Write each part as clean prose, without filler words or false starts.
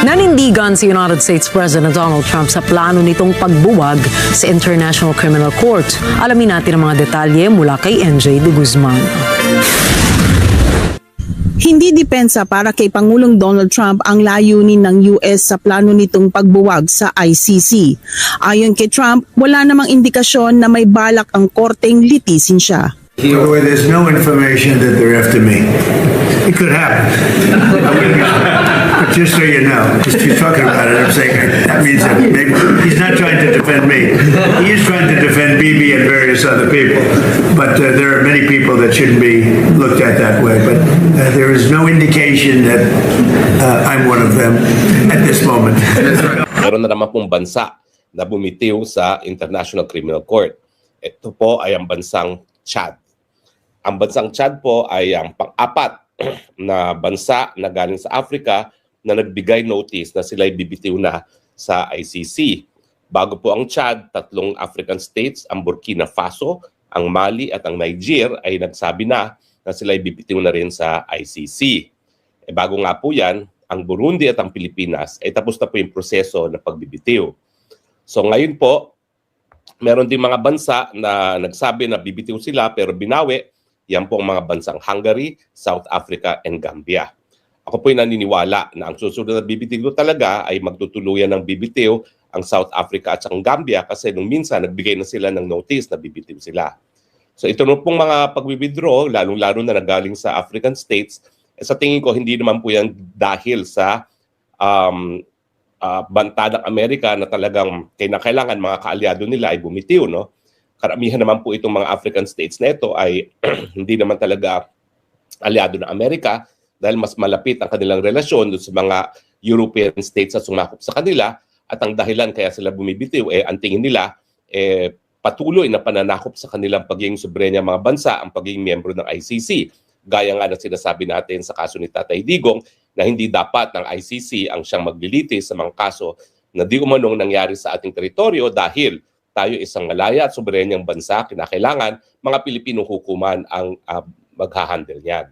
Nanindigan si United States President Donald Trump sa plano nitong pagbuwag sa International Criminal Court. Alamin natin ang mga detalye mula kay NJ de Guzman. Hindi depensa para kay Pangulong Donald Trump ang layunin ng US sa plano nitong pagbuwag sa ICC. Ayon kay Trump, wala namang indikasyon na may balak ang korteng litisin siya. By the way, there's no information that they're after me. It could happen. But just so you know, just you're talking about it, I'm saying that means that maybe he's not trying to defend me. He is trying to defend Bibi and various other people. But there are many people that shouldn't be looked at that way. But there is no indication that I'm one of them at this moment. Meron na naman pong bansa na bumitiw sa International Criminal Court. Ito po ay ang bansang Chad. Ang bansang Chad po ay ang pang-apat na bansa na galing sa Africa na nagbigay notice na sila ay bibitiw na sa ICC. Bago po ang Chad, 3 African states, ang Burkina Faso, ang Mali at ang Niger ay nagsabi na sila ay bibitiw na rin sa ICC. Bago nga po yan, ang Burundi at ang Pilipinas ay tapos na po yung proseso na pagbibitiw. So ngayon po, meron din mga bansa na nagsabi na bibitiw sila pero binawi. Yan po ang mga bansang Hungary, South Africa, and Gambia. Ako po'y naniniwala na ang susunod na bibitiw talaga ay magtutuluyan ng bibitiw ang South Africa at ang Gambia kasi nung minsan nagbigay na sila ng notice na bibitiw sila. So ito nung pong mga pag-withdraw, lalong-lalo na nagaling sa African states, sa tingin ko hindi naman po yan dahil sa banta ng Amerika na talagang kailangan mga kaalyado nila ay bumitiw, no? Karamihan naman po itong mga African states na ito ay hindi naman talaga aliado ng Amerika dahil mas malapit ang kanilang relasyon doon sa mga European states na sumakop sa kanila at ang dahilan kaya sila bumibitiw ang tingin nila patuloy na pananakop sa kanilang pagiging soberenya mga bansa ang pagiging miyembro ng ICC. Gaya nga na sinasabi natin sa kaso ni Tatay Digong na hindi dapat ng ICC ang siyang maglilitis sa mga kaso na di umanong nangyari sa ating teritoryo dahil tayo isang malaya at soberenyang bansa, kinakailangan mga Pilipinong hukuman ang maghahandle niyan.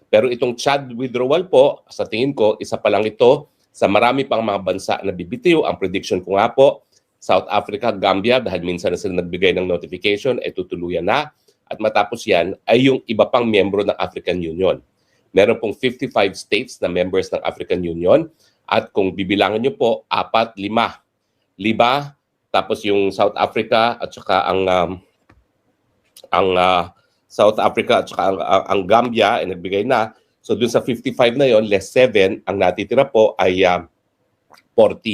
Pero itong Chad withdrawal po, sa tingin ko, isa pa lang ito sa marami pang mga bansa na bibitiw. Ang prediction ko nga po, South Africa, Gambia, dahil minsan na sila nagbigay ng notification, tutuluyan na. At matapos yan ay yung iba pang miyembro ng African Union. Meron pong 55 states na members ng African Union. At kung bibilangan nyo po, 4, 5. Tapos yung South Africa at saka ang South Africa at saka ang Gambia ay nagbigay na. So dun sa 55 na yon, less 7, ang natitira po ay 48,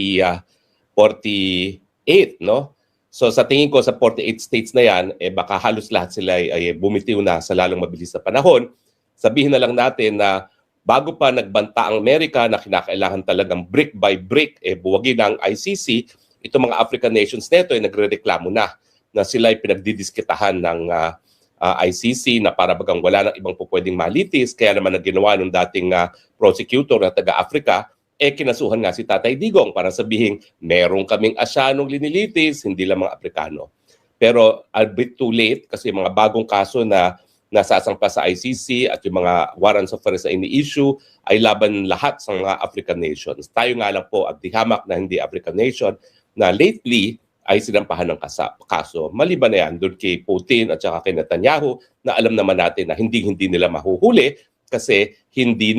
no? So sa tingin ko sa 48 states na yan, baka halos lahat sila ay bumitiw na sa lalong mabilis na panahon. Sabihin na lang natin na bago pa nagbanta ang Amerika na kinakailangan talagang brick by brick buwagin ang ICC, itong mga African nations nito ay nagrereklamo na sila ay pinagdidiskitahan ng ICC na para bagang wala nang ibang pupwedeng malitis. Kaya naman ginawa ng dating prosecutor na taga-Africa, kinasuhan nga si Tatay Digong para sabihin, meron kaming Asyanong linilitis, hindi lang mga Afrikano. Pero a bit too late kasi mga bagong kaso na nasasampa sa ICC at yung mga warrants of arrest na ini-issue ay laban lahat sa mga African nations. Tayo nga lang po at dihamak na hindi African nation na lately ay sinampahan ng kaso. Maliban na yan doon kay Putin at saka kay Netanyahu na alam naman natin na hindi nila mahuhuli kasi hindi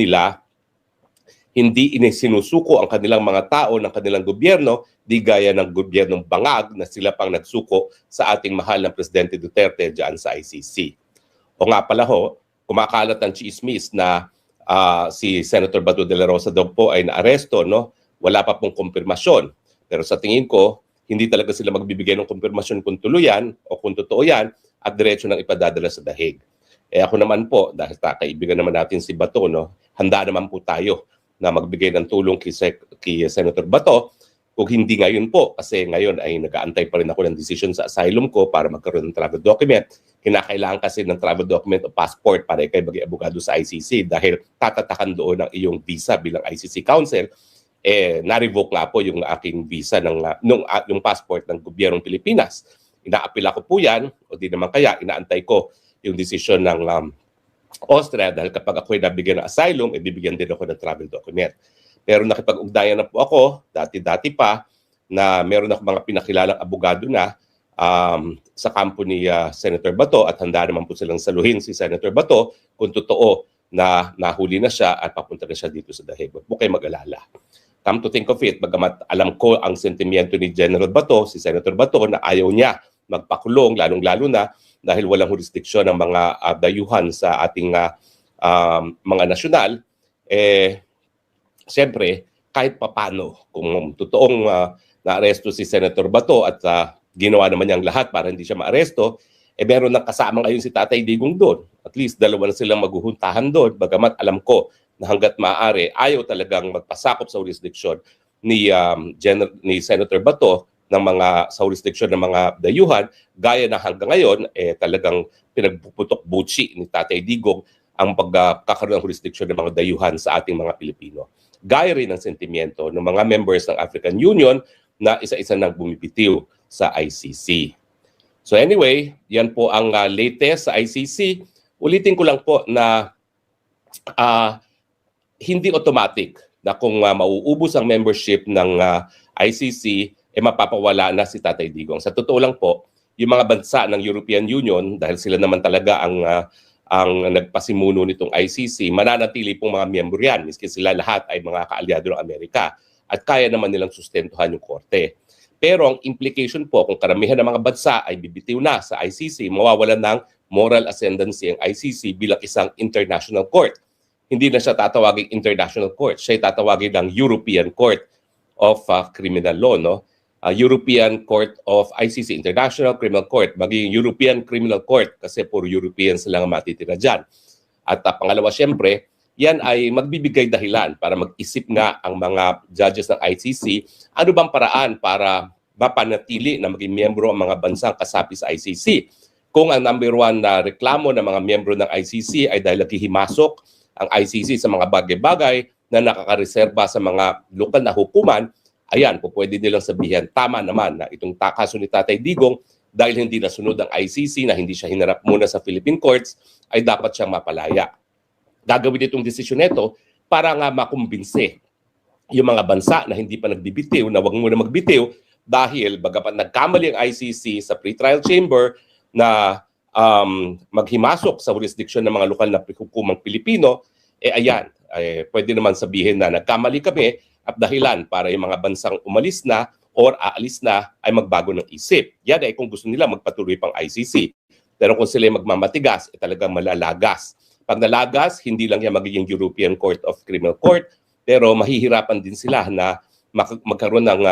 sinisuko ang kanilang mga tao ng kanilang gobyerno, di gaya ng gobyernong bangag na sila pang nagsuko sa ating mahal na Presidente Duterte dyan sa ICC. O nga pala kumakalat ang chismis na si Senator Bato de la Rosa daw po ay naaresto, no? Wala pa pong kumpirmasyon. Pero sa tingin ko, hindi talaga sila magbibigay ng kumpirmasyon kung tuloy yan o kung totoo yan at diretso nang ipadadala sa dahig. Ako naman po, dahil kaibigan naman natin si Bato, no, handa naman po tayo na magbigay ng tulong kay Senator Bato. Kung hindi ngayon po, kasi ngayon ay nag-aantay pa rin ako ng decision sa asylum ko para magkaroon ng travel document. Kinakailangan kasi ng travel document o passport para ikay maging abogado sa ICC dahil tatatakan doon ang iyong visa bilang ICC counsel. Na-revoke nga po yung aking visa yung passport ng gobyernong Pilipinas. Inaapila ko po yan, o di naman kaya, inaantay ko yung desisyon ng Austria dahil kapag ako'y nabigyan ng asylum, bibigyan din ako ng travel document. Pero nakipag-ugnayan na po ako, dati-dati pa, na meron ako mga pinakilalang abogado na sa kampo ni Senator Bato at handa naman po silang saluhin si Senator Bato kung totoo na nahuli na siya at papunta na siya dito sa The Hague. Huwag po kayo mag-alala. Come to think of it, bagamat alam ko ang sentimiento ni General Bato, si Senator Bato, na ayaw niya magpakulong, lalong-lalo na dahil walang jurisdiksyon ng mga dayuhan sa ating mga nasyonal, siyempre, kahit papano, kung totoong naaresto si Senator Bato at ginawa naman niyang lahat para hindi siya maaresto, meron ng kasama ngayon si Tatay Digong doon. At least dalawa na silang maghuhuntahan doon, bagamat alam ko na hanggat maaari, ayaw talagang magpasakop sa jurisdiksyon ni Senator Bato ng sa jurisdiksyon ng mga dayuhan, gaya na hanggang ngayon, talagang pinagpuputok butsi ni Tatay Digong ang pagkakaroon ng jurisdiksyon ng mga dayuhan sa ating mga Pilipino. Gaya rin ng sentimiento ng mga members ng African Union na isa-isa nang bumibitiw sa ICC. So anyway, yan po ang latest sa ICC. Ulitin ko lang po na hindi automatic na kung mauubos ang membership ng ICC, mapapawala na si Tatay Digong. Sa totoo lang po, yung mga bansa ng European Union, dahil sila naman talaga ang nagpasimuno nitong ICC, mananatili pong mga miyembro yan, miski sila lahat ay mga kaalyado ng Amerika at kaya naman nilang sustentuhan yung korte. Pero ang implication po, kung karamihan ng mga bansa ay bibitiw na sa ICC, mawawalan ng moral ascendancy ang ICC bilang isang international court. Hindi na siya tatawagin international court, siya tatawagin ng European Court of Criminal Law, no? European Court of ICC, International Criminal Court, maging European Criminal Court kasi puro Europeans lang ang matitira dyan. At pangalawa, siyempre, yan ay magbibigay dahilan para mag-isip nga ang mga judges ng ICC ano bang paraan para mapanatili na maging miyembro ang mga bansang kasapi sa ICC. Kung ang number one na reklamo ng mga miyembro ng ICC ay dahil naghihimasok ang ICC sa mga bagay-bagay na nakakareserba sa mga lokal na hukuman, ayan, po pwede nilang sabihin, tama naman na itong kaso ni Tatay Digong dahil hindi nasunod ang ICC, na hindi siya hinarap muna sa Philippine courts, ay dapat siyang mapalaya. Gagawin itong desisyon nito para nga makumbinse yung mga bansa na hindi pa nagbibitiw, na wag muna magbitiw dahil bagamat nagkamali ang ICC sa pre-trial chamber na maghimasok sa jurisdiction ng mga lokal na hukumang Pilipino, ayan, pwede naman sabihin na nagkamali kami at dahilan para yung mga bansang umalis na or aalis na ay magbago ng isip. Yan ay kung gusto nila magpatuloy pang ICC. Pero kung sila magmamatigas, talagang malalagas. Pag nalagas, hindi lang yan magiging European Court of Criminal Court, pero mahihirapan din sila na magkaroon ng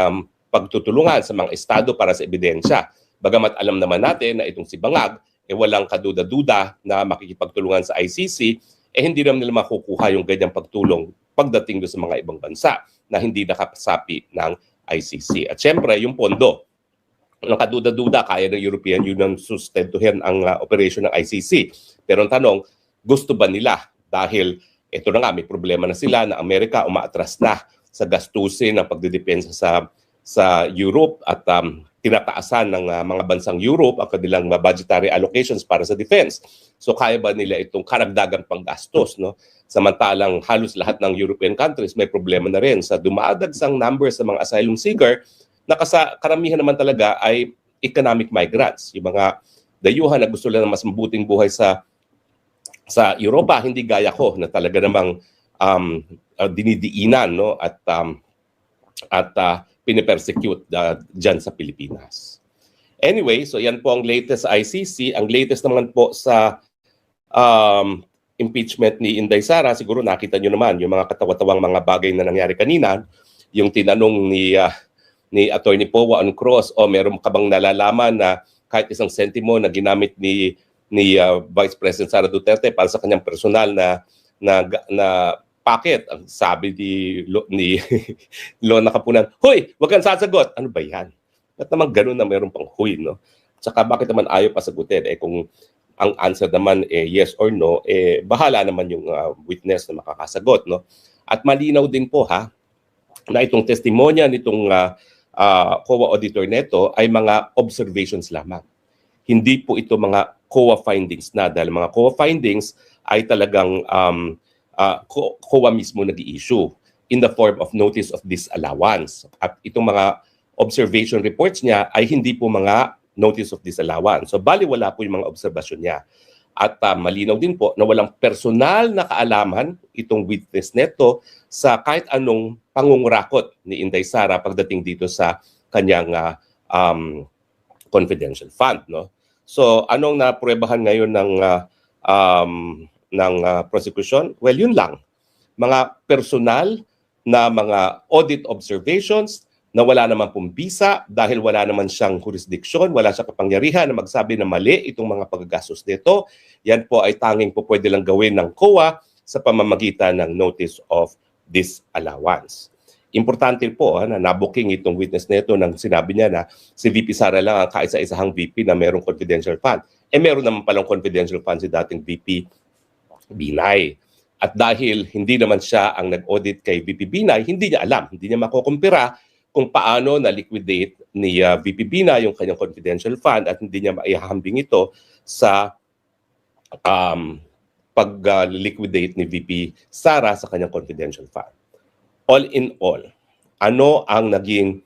pagtutulungan sa mga estado para sa ebidensya. Bagamat alam naman natin na itong si Bangag, walang kaduda-duda na makikipagtulungan sa ICC, hindi naman nila makukuha yung ganyang pagtulong pagdating doon sa mga ibang bansa na hindi nakapasapi ng ICC. At syempre, yung pondo. Walang kaduda-duda, kaya ng European Union sustentuhin ang operation ng ICC. Pero ang tanong, gusto ba nila? Dahil ito na nga, may problema na sila na Amerika umaatras na sa gastusin ng pagdidepensa sa Europe at tinataasan ng mga bansang Europe ang kanilang budgetary allocations para sa defense. So kaya ba nila itong karagdagang panggastos, no? Samantalang halos lahat ng European countries may problema na rin sa dumaadagsang numbers sa mga asylum seeker na karamihan naman talaga ay economic migrants. Yung mga dayuhan na gusto lang ng mas mabuting buhay sa Europa, hindi gaya ko na talaga namang dinidiinan, no? At pinipersecute dyan sa Pilipinas. Anyway, so yan po ang latest sa ICC. Ang latest naman po sa impeachment ni Inday Sara, siguro nakita nyo naman yung mga katawa-tawang mga bagay na nangyari kanina. Yung tinanong ni Attorney Powa on Cross, meron ka bang nalalaman na kahit isang sentimo na ginamit ni Vice President Sara Duterte para sa kanyang personal na packet, ang sabi ni Lona Kapunan, "Hoy, wag kang sasagot." Ano ba yan? At naman ganun na mayroon pang huy, no? Tsaka bakit naman ayaw pasagutin? Kung ang answer naman yes or no, bahala naman yung witness na makakasagot, no? At malinaw din po na itong testimonya nitong COA auditor neto ay mga observations lamang. Hindi po ito mga COA findings na, dahil mga COA findings ay talagang COA mismo nag-i-issue. in the form of notice of disallowance. At itong mga observation reports niya ay hindi po mga notice of disallowance. So baliwala po yung mga obserbasyon niya. At malinaw din po na walang personal na kaalaman itong witness neto sa kahit anong pangungurakot ni Inday Sara pagdating dito sa kanyang confidential fund, no? So anong napruwebahan ngayon ng prosecution? Well, yun lang. Mga personal na mga audit observations na wala naman pong bisa dahil wala naman siyang jurisdiction, wala siyang kapangyarihan na magsabi na mali itong mga paggagastos nito. Yan po ay tanging po pwede lang gawin ng COA sa pamamagitan ng notice of disallowance. Importante po na nabuking itong witness nito nang sinabi niya na si VP Sara lang ang kaisa-isahang VP na mayroong confidential fund. Meron naman palang confidential fund si dating VP Binay. At dahil hindi naman siya ang nag-audit kay VP Binay, hindi niya alam, hindi niya makukumpira kung paano na-liquidate ni VP Binay yung kanyang confidential fund at hindi niya maihahambing ito sa pag-liquidate ni VP Sara sa kanyang confidential fund. All in all, ano ang naging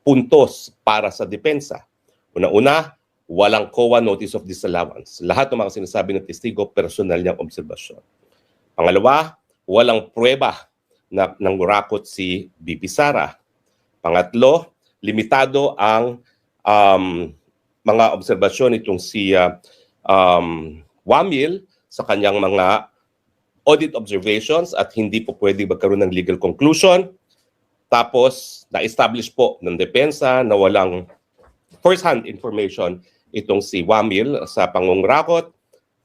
puntos para sa depensa? Una-una, walang COA notice of disallowance. Lahat ng mga sinasabi ng testigo, personal niyang obserbasyon. Pangalawa, walang pruweba na nangurakot si VP Sara. Pangatlo, limitado ang mga obserbasyon itong si Wamil sa kanyang mga audit observations at hindi po pwede magkaroon ng legal conclusion. Tapos, na-establish po ng depensa na walang first-hand information itong si Wamil sa pangungurakot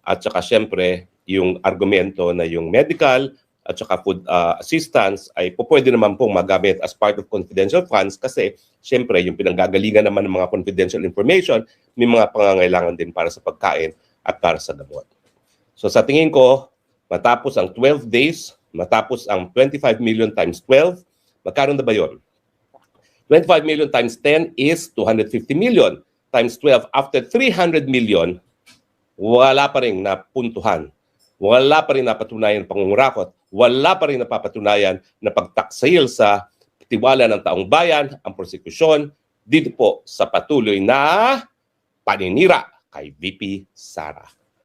at saka syempre yung argumento na yung medical at saka food assistance ay po pwede naman pong magamit as part of confidential funds kasi syempre yung pinanggagalingan naman ng mga confidential information may mga pangangailangan din para sa pagkain at para sa gamot. So sa tingin ko, matapos ang 12 days, matapos ang 25 million times 12, magkano na ba yun? 25 million times 10 is 250 million times 12. After 300 million, wala pa rin napuntuhan. Wala pa rin napatunayan pangungurakot. Wala pa rin napapatunayan na pagtaksil sa tiwala ng taong bayan ang prosekusyon dito po sa patuloy na paninira kay VP Sara.